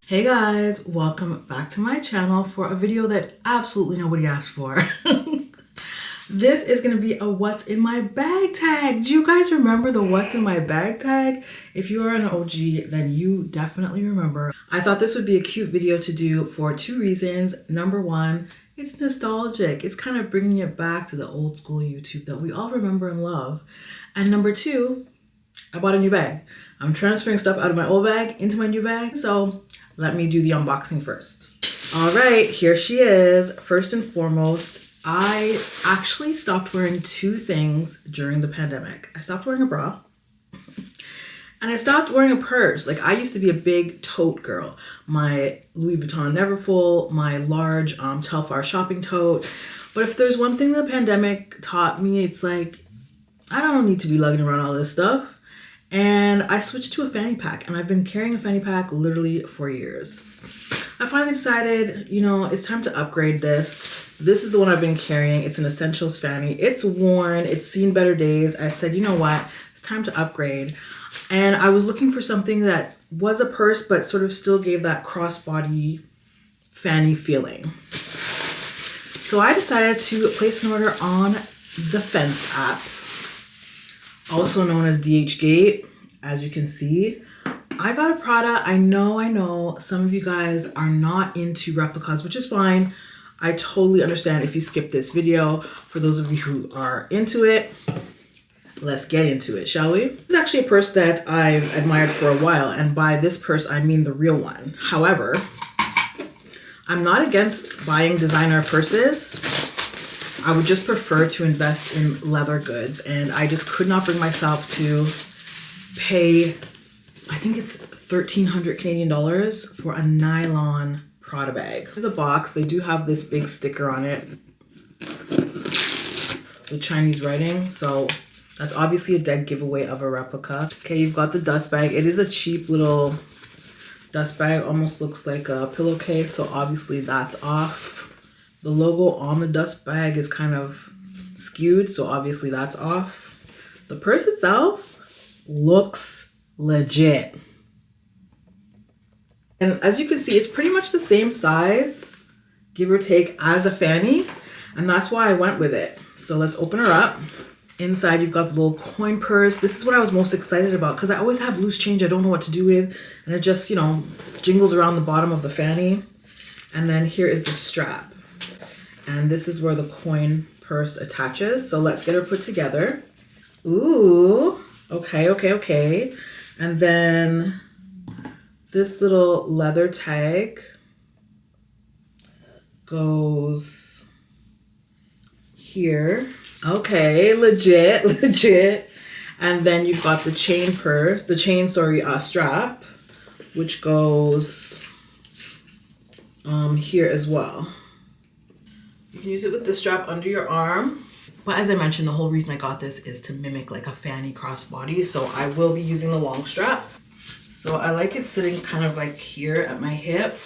Hey guys, welcome back to my channel for a video that absolutely nobody asked for. This is going to be a what's in my bag tag. Do you guys remember the what's in my bag tag? If you are an OG, then you definitely remember. I thought this would be a cute video to do for two reasons. Number one, it's nostalgic. It's kind of bringing it back to the old school YouTube that we all remember and love. And number two, I bought a new bag. I'm transferring stuff out of my old bag into my new bag. So let me do the unboxing first. All right, here she is. First and foremost, I actually stopped wearing two things during the pandemic. I stopped wearing a bra and I stopped wearing a purse. Like, I used to be a big tote girl. My Louis Vuitton Neverfull, my large Telfar shopping tote. But if there's one thing the pandemic taught me, it's like, I don't need to be lugging around all this stuff. And I switched to a fanny pack, and I've been carrying a fanny pack literally for years. I finally decided, you know, it's time to upgrade this. This is the one I've been carrying. It's an Essentials fanny. It's worn, it's seen better days. I said, you know what, it's time to upgrade. And I was looking for something that was a purse, but sort of still gave that crossbody fanny feeling. So I decided to place an order on the Fence app, also known as DHGATE. As you can see, I got a Prada. I know some of you guys are not into replicas, which is fine. I totally understand if you skip this video. For those of you who are into it, let's get into it, shall we? This is actually a purse that I've admired for a while, and by this purse I mean the real one. However, I'm not against buying designer purses. I would just prefer to invest in leather goods, and I just could not bring myself to pay, I think it's 1,300 Canadian dollars for a nylon Prada bag. This is the box. They do have this big sticker on it with Chinese writing, so that's obviously a dead giveaway of a replica. Okay, you've got the dust bag. It is a cheap little dust bag, almost looks like a pillowcase, so obviously that's off. The logo on the dust bag is kind of skewed, so obviously that's off. The purse itself looks legit. And as you can see, it's pretty much the same size, give or take, as a fanny, and that's why I went with it. So let's open her up. Inside, you've got the little coin purse. This is what I was most excited about because I always have loose change I don't know what to do with, and it just, you know, jingles around the bottom of the fanny. And then here is the strap. And this is where the coin purse attaches. So let's get her put together. Ooh, okay. And then this little leather tag goes here. Okay, legit. And then you've got the strap, which goes here as well. You can use it with the strap under your arm. But as I mentioned, the whole reason I got this is to mimic like a fanny crossbody. So I will be using the long strap. So I like it sitting kind of like here at my hip.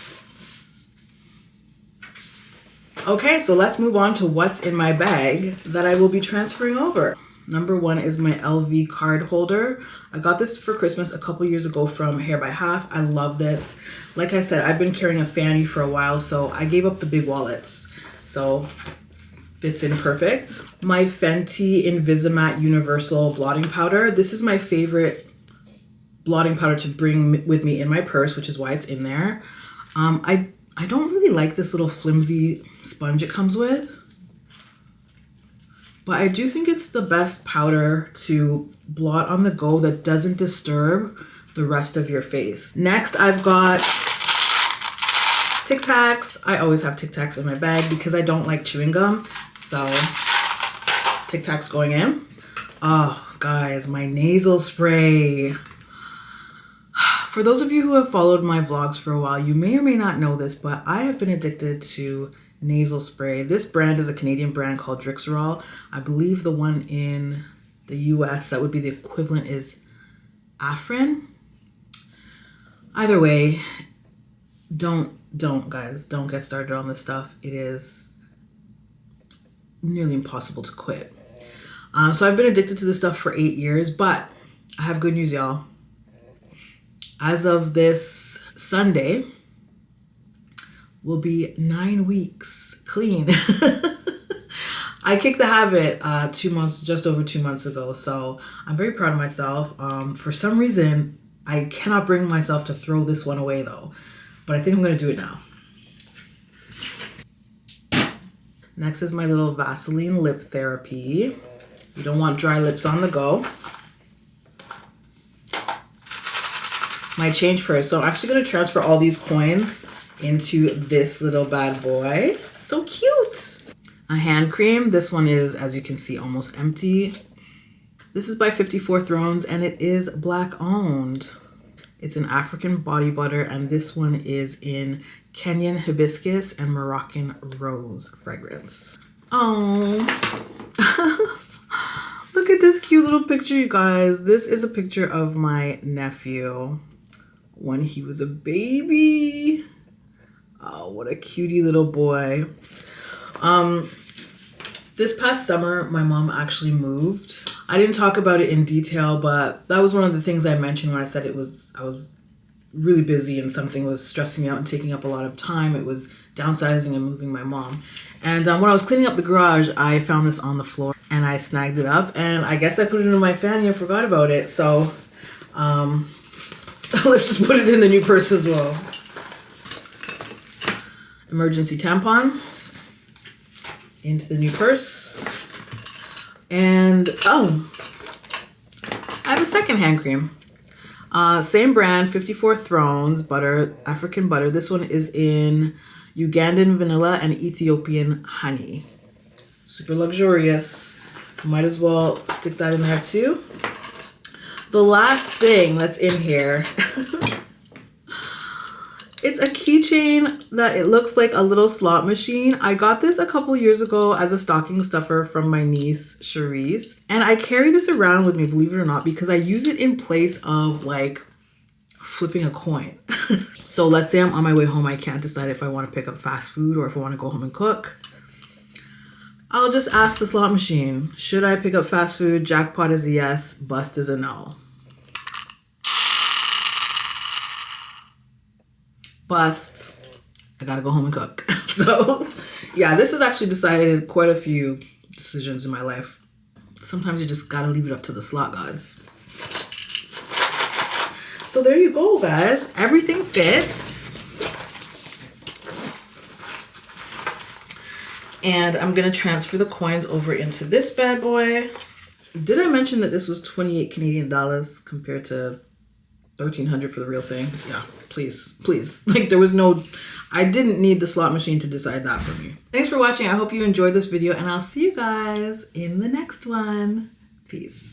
Okay, so let's move on to what's in my bag that I will be transferring over. Number one is my LV card holder. I got this for Christmas a couple years ago from Hair by Half. I love this. Like I said, I've been carrying a fanny for a while, so I gave up the big wallets. So fits in perfect. My Fenty Invisimatte Universal blotting powder. This is my favorite blotting powder to bring with me in my purse, which is why it's in there. I don't really like this little flimsy sponge it comes with, but I do think it's the best powder to blot on the go that doesn't disturb the rest of your face. Next, I've got Tic Tacs. I always have Tic Tacs in my bag because I don't like chewing gum, so Tic Tacs going in. Oh, guys, my nasal spray. For those of you who have followed my vlogs for a while, you may or may not know this, but I have been addicted to nasal spray. This brand is a Canadian brand called Drixerol. I believe the one in the US that would be the equivalent is Afrin. Either way, don't guys, don't get started on this stuff. It is nearly impossible to quit. So I've been addicted to this stuff for 8 years, but I have good news, y'all. As of this Sunday, will be 9 weeks clean. I kicked the habit just over 2 months ago, so I'm very proud of myself. For some reason, I cannot bring myself to throw this one away though, but I think I'm gonna do it now. Next is my little Vaseline lip therapy. You don't want dry lips on the go. My change purse. So I'm actually gonna transfer all these coins into this little bad boy. So cute. A hand cream. This one is, as you can see, almost empty. This is by 54 Thrones and it is Black owned. It's an African body butter and this one is in Kenyan hibiscus and Moroccan rose fragrance. Oh, look at this cute little picture, you guys. This is a picture of my nephew when he was a baby. Oh, what a cutie little boy. This past summer, my mom actually moved. I didn't talk about it in detail, but that was one of the things I mentioned when I said I was really busy and something was stressing me out and taking up a lot of time. It was downsizing and moving my mom. And when I was cleaning up the garage, I found this on the floor and I snagged it up and I guess I put it in my Fanny and forgot about it. So let's just put it in the new purse as well. Emergency tampon into the new purse. And oh, I have a second hand cream. Same brand, 54 Thrones butter, African butter. This one is in Ugandan vanilla and Ethiopian honey. Super luxurious. Might as well stick that in there too. The last thing that's in here, it's a keychain that it looks like a little slot machine. I got this a couple years ago as a stocking stuffer from my niece, Cherise. And I carry this around with me, believe it or not, because I use it in place of like flipping a coin. So let's say I'm on my way home. I can't decide if I want to pick up fast food or if I want to go home and cook. I'll just ask the slot machine, should I pick up fast food? Jackpot is a yes, bust is a no. Bust, I gotta go home and cook. So yeah, this has actually decided quite a few decisions in my life. Sometimes you just gotta leave it up to the slot gods. So there you go, guys. Everything fits. And I'm gonna transfer the coins over into this bad boy. Did I mention that this was 28 Canadian dollars compared to 1,300 for the real thing? Yeah, please, please. Like there was no, I didn't need the slot machine to decide that for me. Thanks for watching. I hope you enjoyed this video and I'll see you guys in the next one. Peace.